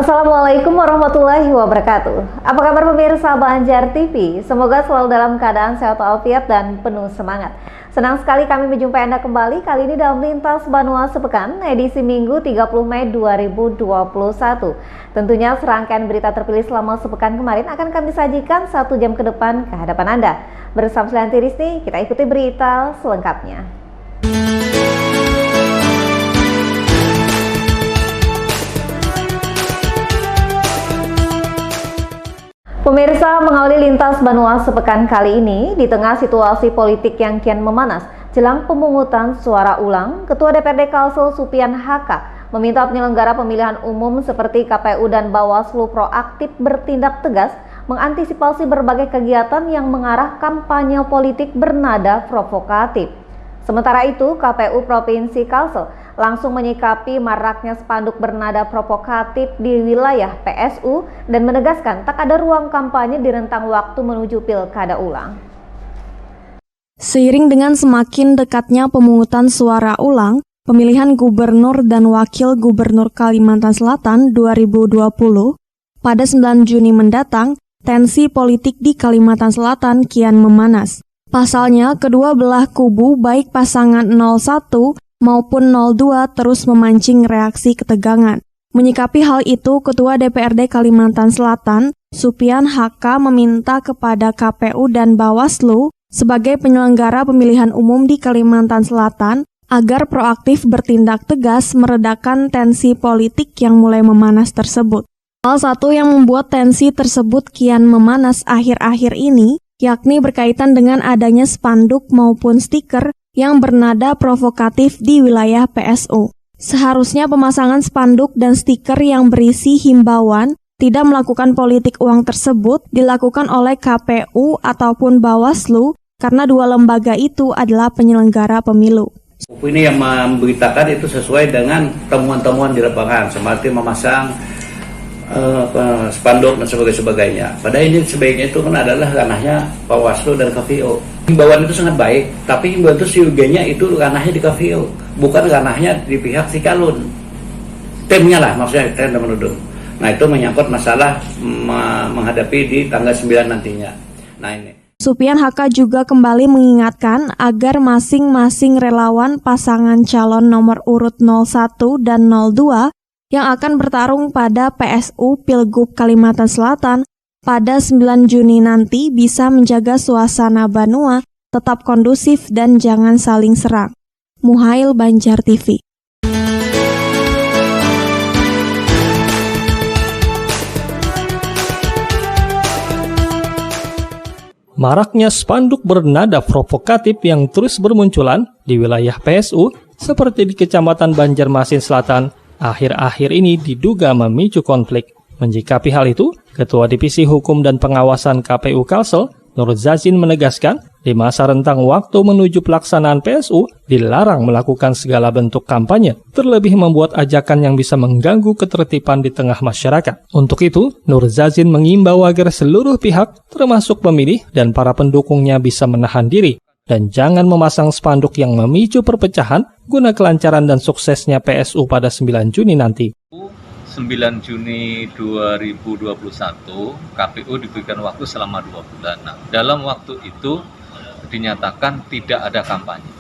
Assalamualaikum warahmatullahi wabarakatuh. Apa kabar pemirsa Banjar TV? Semoga selalu dalam keadaan sehat walafiat dan penuh semangat. Senang sekali kami menjumpai Anda kembali kali ini dalam Lintas Banua Sepekan edisi Minggu 30 Mei 2021. Tentunya serangkaian berita terpilih selama sepekan kemarin akan kami sajikan 1 jam ke depan ke hadapan Anda. Bersama Sulianti Rizky, kita ikuti berita selengkapnya. Pemirsa, mengawali Lintas Banua Sepekan kali ini, di tengah situasi politik yang kian memanas, jelang pemungutan suara ulang, Ketua DPRD Kalsel Supian Haka meminta penyelenggara pemilihan umum seperti KPU dan Bawaslu proaktif bertindak tegas mengantisipasi berbagai kegiatan yang mengarah kampanye politik bernada provokatif. Sementara itu, KPU Provinsi Kalsel langsung menyikapi maraknya spanduk bernada provokatif di wilayah PSU dan menegaskan tak ada ruang kampanye di rentang waktu menuju pilkada ulang. Seiring dengan semakin dekatnya pemungutan suara ulang, pemilihan gubernur dan wakil gubernur Kalimantan Selatan 2020, pada 9 Juni mendatang, tensi politik di Kalimantan Selatan kian memanas. Pasalnya, kedua belah kubu baik pasangan 01 maupun 02 terus memancing reaksi ketegangan. Menyikapi hal itu, Ketua DPRD Kalimantan Selatan, Supian Haka meminta kepada KPU dan Bawaslu sebagai penyelenggara pemilihan umum di Kalimantan Selatan agar proaktif bertindak tegas meredakan tensi politik yang mulai memanas tersebut. Salah satu yang membuat tensi tersebut kian memanas akhir-akhir ini, yakni berkaitan dengan adanya spanduk maupun stiker yang bernada provokatif di wilayah PSU. Seharusnya pemasangan spanduk dan stiker yang berisi himbauan tidak melakukan politik uang tersebut dilakukan oleh KPU ataupun Bawaslu karena dua lembaga itu adalah penyelenggara pemilu. Ini yang memberitakan itu sesuai dengan temuan-temuan di lapangan, seperti memasang spanduk dan sebagainya. Padahal ini sebaiknya itu kan adalah ranahnya Bawaslu dan KPU. Himbauan itu sangat baik, tapi himbauan itu siugenya itu ranahnya di KPU, bukan ranahnya di pihak si calon. Timnya lah, maksudnya tim dan menuduh. Nah, itu menyangkut masalah menghadapi di tanggal 9 nantinya. Nah, ini. Supian Haka juga kembali mengingatkan agar masing-masing relawan pasangan calon nomor urut 01 dan 02 yang akan bertarung pada PSU Pilgub Kalimantan Selatan pada 9 Juni nanti bisa menjaga suasana Banua tetap kondusif dan jangan saling serang. Muhail, Banjar TV. Maraknya spanduk bernada provokatif yang terus bermunculan di wilayah PSU seperti di Kecamatan Banjarmasin Selatan akhir-akhir ini diduga memicu konflik. Menyikapi hal itu, Ketua Divisi Hukum dan Pengawasan KPU Kalsel, Nur Zazin menegaskan, di masa rentang waktu menuju pelaksanaan PSU, dilarang melakukan segala bentuk kampanye, terlebih membuat ajakan yang bisa mengganggu ketertiban di tengah masyarakat. Untuk itu, Nur Zazin mengimbau agar seluruh pihak, termasuk pemilih dan para pendukungnya bisa menahan diri, dan jangan memasang spanduk yang memicu perpecahan guna kelancaran dan suksesnya PSU pada 9 Juni nanti. 9 Juni 2021, KPU diberikan waktu selama 2 bulan. Nah, dalam waktu itu dinyatakan tidak ada kampanye.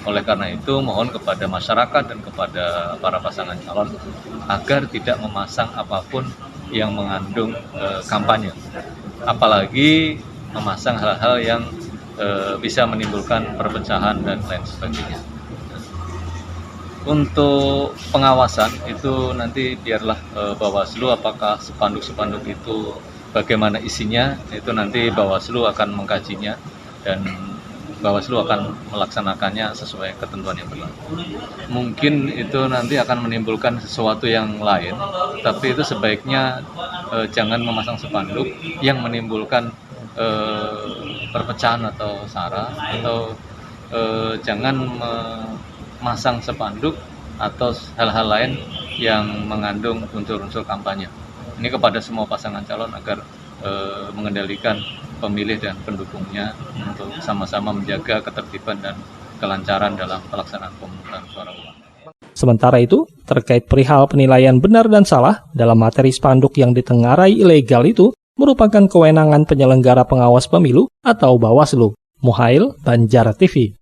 Oleh karena itu, mohon kepada masyarakat dan kepada para pasangan calon agar tidak memasang apapun yang mengandung kampanye. Apalagi memasang hal-hal yang bisa menimbulkan perpecahan dan lain sebagainya. Untuk pengawasan itu nanti biarlah Bawaslu apakah spanduk-spanduk itu bagaimana isinya, itu nanti Bawaslu akan mengkajinya dan Bawaslu akan melaksanakannya sesuai ketentuan yang berlaku. Mungkin itu nanti akan menimbulkan sesuatu yang lain, tapi itu sebaiknya jangan memasang spanduk yang menimbulkan perpecahan atau sara, atau jangan memasang spanduk atau hal-hal lain yang mengandung unsur-unsur kampanye. Ini kepada semua pasangan calon agar mengendalikan pemilih dan pendukungnya untuk sama-sama menjaga ketertiban dan kelancaran dalam pelaksanaan pemungutan suara ulang. Sementara itu, terkait perihal penilaian benar dan salah dalam materi spanduk yang ditengarai ilegal itu merupakan kewenangan penyelenggara pengawas pemilu atau Bawaslu. Muhail, Banjar TV.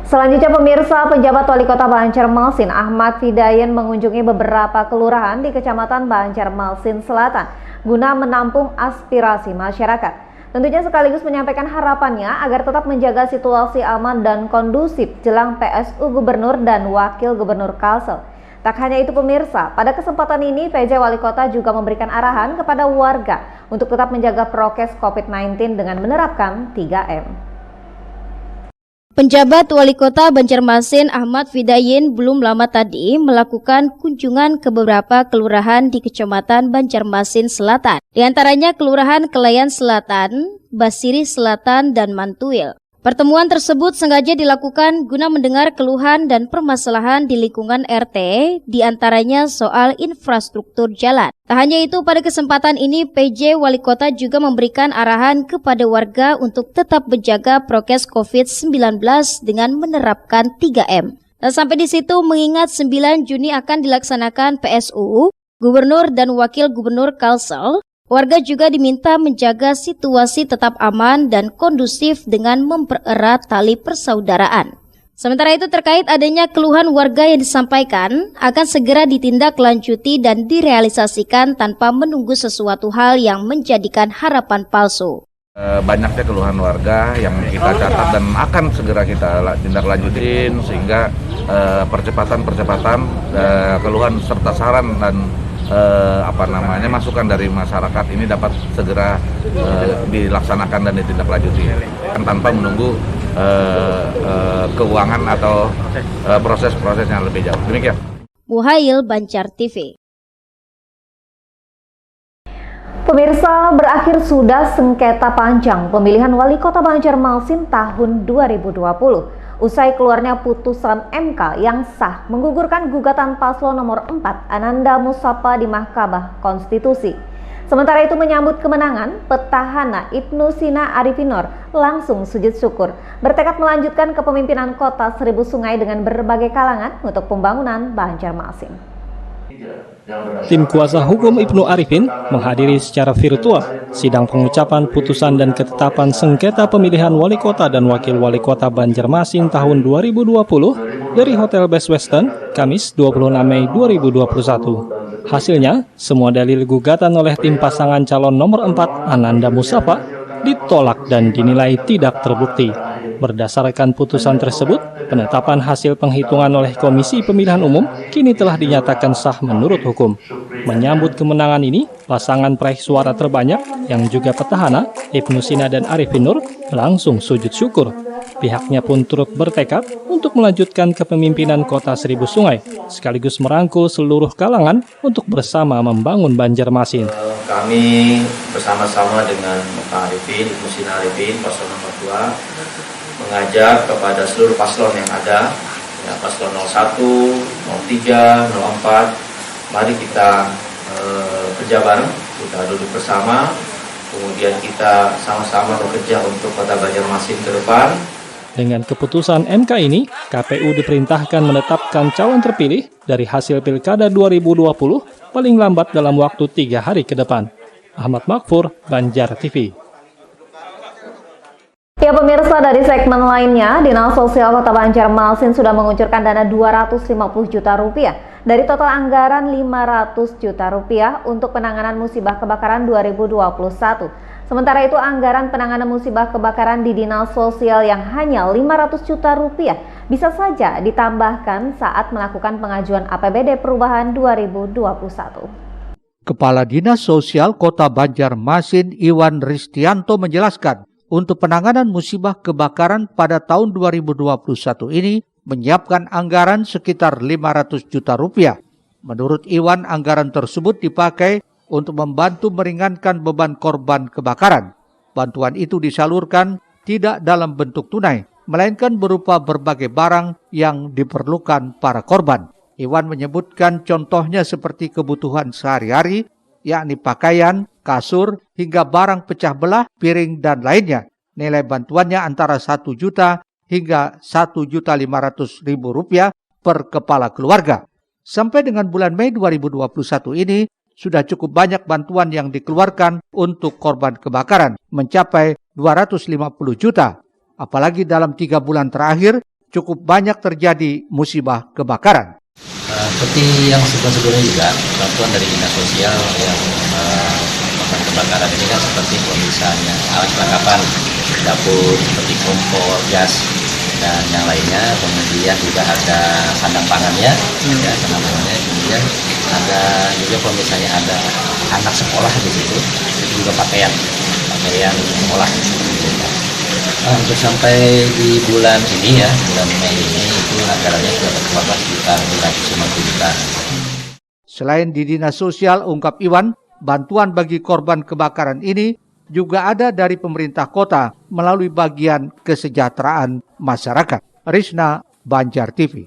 Selanjutnya pemirsa, penjabat Wali Kota Banjarmasin Ahmad Fidayen mengunjungi beberapa kelurahan di Kecamatan Banjarmasin Selatan guna menampung aspirasi masyarakat. Tentunya sekaligus menyampaikan harapannya agar tetap menjaga situasi aman dan kondusif jelang PSU Gubernur dan Wakil Gubernur Kalsel. Tak hanya itu pemirsa, pada kesempatan ini PJ Wali Kota juga memberikan arahan kepada warga untuk tetap menjaga prokes COVID-19 dengan menerapkan 3M. Penjabat Wali Kota Banjarmasin Ahmad Fidayen belum lama tadi melakukan kunjungan ke beberapa kelurahan di Kecamatan Banjarmasin Selatan, di antaranya Kelurahan Kelayan Selatan, Basiri Selatan, dan Mantuil. Pertemuan tersebut sengaja dilakukan guna mendengar keluhan dan permasalahan di lingkungan RT, di antaranya soal infrastruktur jalan. Tak hanya itu, pada kesempatan ini PJ Wali Kota juga memberikan arahan kepada warga untuk tetap menjaga prokes COVID-19 dengan menerapkan 3M. Dan sampai di situ, mengingat 9 Juni akan dilaksanakan PSU, Gubernur dan Wakil Gubernur Kalsel, warga juga diminta menjaga situasi tetap aman dan kondusif dengan mempererat tali persaudaraan. Sementara itu, terkait adanya keluhan warga yang disampaikan akan segera ditindaklanjuti dan direalisasikan tanpa menunggu sesuatu hal yang menjadikan harapan palsu. Banyaknya keluhan warga yang kita catat dan akan segera kita tindaklanjutin sehingga percepatan keluhan serta saran dan masukan dari masyarakat ini dapat segera dilaksanakan dan ditindaklanjuti tanpa menunggu keuangan atau proses-proses yang lebih jauh. Demikian. Muhail, Banjar TV. Pemirsa, berakhir sudah sengketa panjang pemilihan Wali Kota Banjarmasin tahun 2020. Usai keluarnya putusan MK yang sah menggugurkan gugatan paslon nomor 4 Ananda Musafa di Mahkamah Konstitusi. Sementara itu menyambut kemenangan, petahana Ibnu Sina Arifinor langsung sujud syukur, bertekad melanjutkan kepemimpinan kota Seribu Sungai dengan berbagai kalangan untuk pembangunan Banjarmasin. Tim kuasa hukum Ibnu Arifin menghadiri secara virtual sidang pengucapan putusan dan ketetapan sengketa pemilihan wali kota dan wakil wali kota Banjarmasin tahun 2020 dari Hotel Best Western, Kamis 26 Mei 2021. Hasilnya, semua dalil gugatan oleh tim pasangan calon nomor 4 Ananda Musafa ditolak dan dinilai tidak terbukti. Berdasarkan putusan tersebut, penetapan hasil penghitungan oleh Komisi Pemilihan Umum kini telah dinyatakan sah menurut hukum. Menyambut kemenangan ini, pasangan peraih suara terbanyak yang juga petahana, Ibnu Sina dan Arifin Nur, langsung sujud syukur. Pihaknya pun turut bertekad untuk melanjutkan kepemimpinan kota Seribu Sungai, sekaligus merangkul seluruh kalangan untuk bersama membangun Banjarmasin. Kami bersama-sama dengan Pak Arifin, Ibnu Sina Arifin, paslon nomor 2, mengajak kepada seluruh paslon yang ada, ya, paslon 01, 03, 04, mari kita kerja bareng, kita duduk bersama, kemudian kita sama-sama bekerja untuk kota Banjarmasin ke depan. Dengan keputusan MK ini, KPU diperintahkan menetapkan calon terpilih dari hasil Pilkada 2020 paling lambat dalam waktu 3 hari ke depan. Ahmad Makfur, Banjar TV. Ya pemirsa, dari segmen lainnya, Dinas Sosial Kota Banjarmasin sudah mengucurkan dana 250 juta rupiah dari total anggaran 500 juta rupiah untuk penanganan musibah kebakaran 2021. Sementara itu anggaran penanganan musibah kebakaran di Dinas Sosial yang hanya 500 juta rupiah bisa saja ditambahkan saat melakukan pengajuan APBD perubahan 2021. Kepala Dinas Sosial Kota Banjarmasin Iwan Ristianto menjelaskan, untuk penanganan musibah kebakaran pada tahun 2021 ini menyiapkan anggaran sekitar 500 juta rupiah. Menurut Iwan, anggaran tersebut dipakai untuk membantu meringankan beban korban kebakaran. Bantuan itu disalurkan tidak dalam bentuk tunai, melainkan berupa berbagai barang yang diperlukan para korban. Iwan menyebutkan contohnya seperti kebutuhan sehari-hari, yakni pakaian, kasur, hingga barang pecah belah, piring, dan lainnya. Nilai bantuannya antara 1 juta hingga 1.500.000 rupiah per kepala keluarga. Sampai dengan bulan Mei 2021 ini, sudah cukup banyak bantuan yang dikeluarkan untuk korban kebakaran, mencapai 250 juta. Apalagi dalam 3 bulan terakhir, cukup banyak terjadi musibah kebakaran. Seperti yang sebelumnya juga, bantuan dari dinas sosial yang korban kebakaran ini kan seperti misalnya alat perlengkapan dapur seperti kompor, gas, dan yang lainnya. Kemudian juga ada sandang pangannya, ya, sandang pangannya. Kemudian ada juga kalau misalnya ada anak sekolah di situ, itu juga pakaian sekolah. Untuk sampai di bulan ini ya, bulan Mei ini itu anggarannya sudah berkeluarga sekitar 250 juta. Selain di Dinas Sosial, ungkap Iwan, bantuan bagi korban kebakaran ini juga ada dari pemerintah kota melalui bagian kesejahteraan masyarakat. Risna, Banjar TV.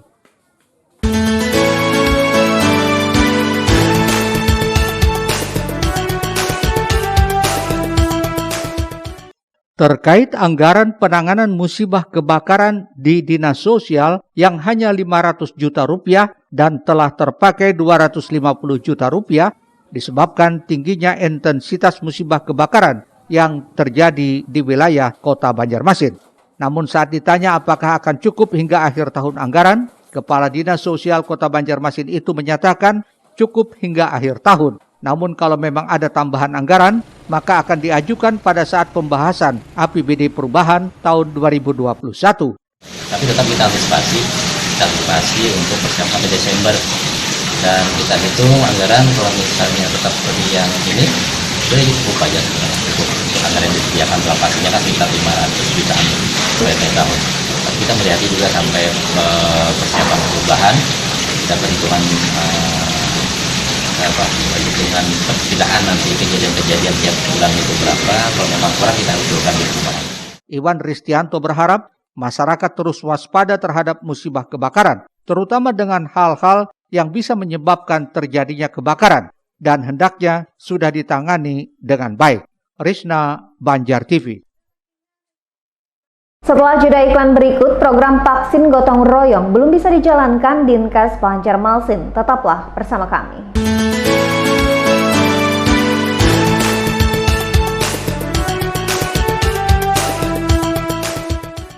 Terkait anggaran penanganan musibah kebakaran di Dinas Sosial yang hanya 500 juta rupiah dan telah terpakai 250 juta rupiah disebabkan tingginya intensitas musibah kebakaran yang terjadi di wilayah Kota Banjarmasin. Namun saat ditanya apakah akan cukup hingga akhir tahun anggaran, Kepala Dinas Sosial Kota Banjarmasin itu menyatakan cukup hingga akhir tahun. Namun kalau memang ada tambahan anggaran, maka akan diajukan pada saat pembahasan APBD perubahan tahun 2021. Tapi tetap kita antisipasi untuk persiapan sampai Desember. Dan kita hitung anggaran kalau misalnya tetap seperti yang ini, sudah cukup aja. Cukup untuk anggaran yang disediakan pastinya kan sekitar 500 jutaan per tahun. Tapi kita melihat juga sampai persiapan perubahan, kita perhitungan perkiraan nanti kejadian-kejadian tiap bulan itu berapa, kalau memang kurang kita usulkan di perubahan. Iwan Ristianto berharap masyarakat terus waspada terhadap musibah kebakaran, terutama dengan hal-hal yang bisa menyebabkan terjadinya kebakaran dan hendaknya sudah ditangani dengan baik. Risna, Banjar TV. Setelah jeda iklan berikut, program vaksin gotong royong belum bisa dijalankan Dinkes Banjarmasin. Tetaplah bersama kami.